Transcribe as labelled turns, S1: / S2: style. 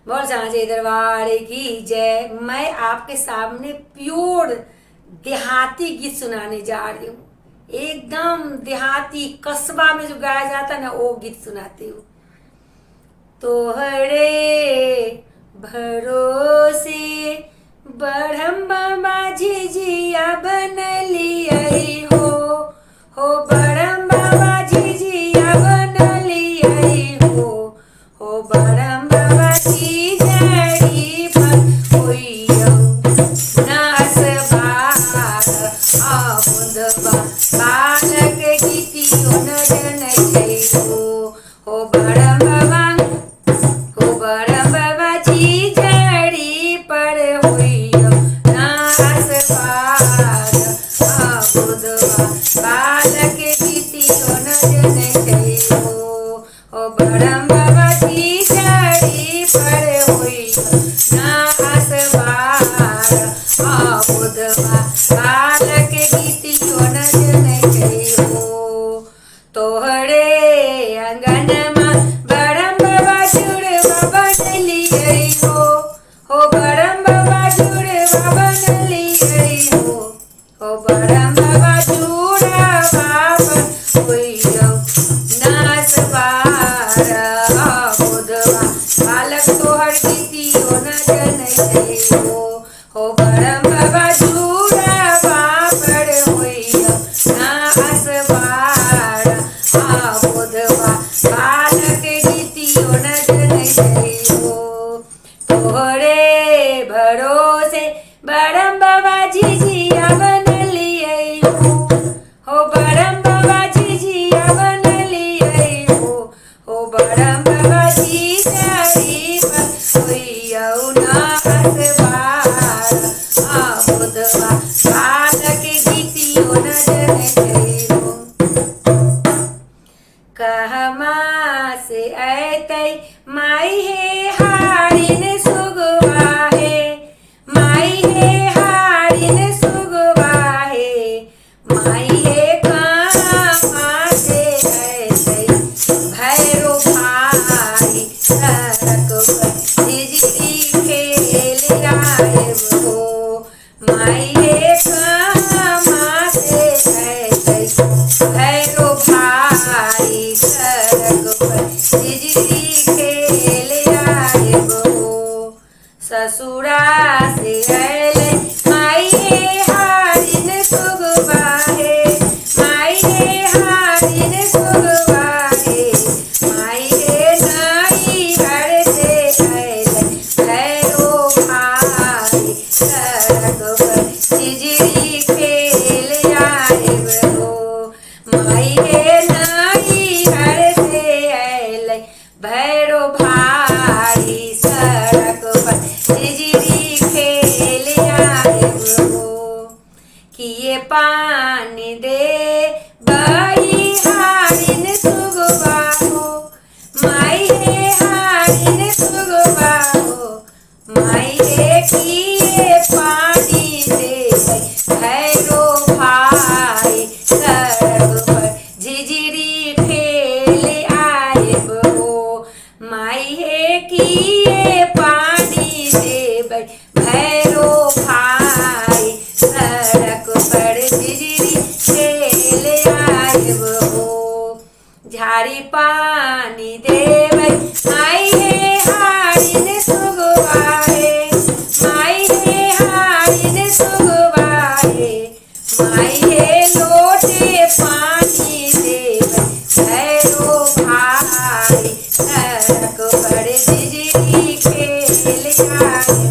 S1: बोल सांचे दरबार की जय। मैं आपके सामने प्योर देहाती गीत सुनाने जा रही हूँ। एकदम देहाती कस्बा में जो गाया जाता है ना, वो गीत सुनाती हूँ। तोहरे भरोसे बढ़म बाबा झिझिया बनलियई हो बड़म बाबा झिझिया बनलियई हो बड़म बाबा झिझड़ी पर होइयौ नास बार आमुदबा बालक गीतियो न जनई हो बड़म बाबा झिझड़ी पर होइयौ नास बार आमुदबा बालक गीतियो न जनई हो बड़म बाबा झिझड़ी पर होइयौ नास बार आमुदबा बालक गीतियो न जनई तोहरे अंगनमा बड़म बाबा जुड़वा बनलियई हो बड़म बाबा जुड़वा बनलियई हो बड़म बाबा जुड़वा होइयौ नास बार आमुदबा बालक तोहर गीतियो न जनई हो बड़म बाबा जुड़वा पर होइयौ नास बार आमुदबा बालक गीतियो न जनई तोहरे भरोसे बड़म बाबा झिझिया बनलियई हो बड़म बाबा झिझिया बनलियई हो बड़म बाबा झिझड़ी पर होइयौ नास बार आमुदबा बालक गीतियो न जनई कहमा से ऐतै माई हे हारिन सुगवा हे माई हे हारिन सुगवा हे माई हे कहमा से ऐतै भैरो भाई सड़क पर झिझरी खेल आएब हो माई हे कहमा से ऐतै भैरो भाई सड़क पर झिझरी खेल आएब हो ससुरा से अइलै माई हे हारिन सुगवा हे माई हे हारिन सुगवा हे माई हे नैहर से अइलै भैरो भाई सड़क पर झिझरी खेल आएब हो माई हे नैहर से अइलै भैरो भाई सड़क पर झिझरी खेल आएब हो किए पानी दे बई हारिन सुगवा हो माई हे हारिन सुगवा हो माई हे किए पानी दे भैरो भाई सड़क पर झिझरी खेल आएब हो माई हे किए पानी देबै भैरो भाई सड़क पर झिझरी खेल आएब हो झाड़ी पानी देबै माई हे हारिन सुगवा हे माई हे हारिन सुगवा हे माई हे लोटे पानी देबै भैरो भाई सड़क पर झिझरी खेल आएब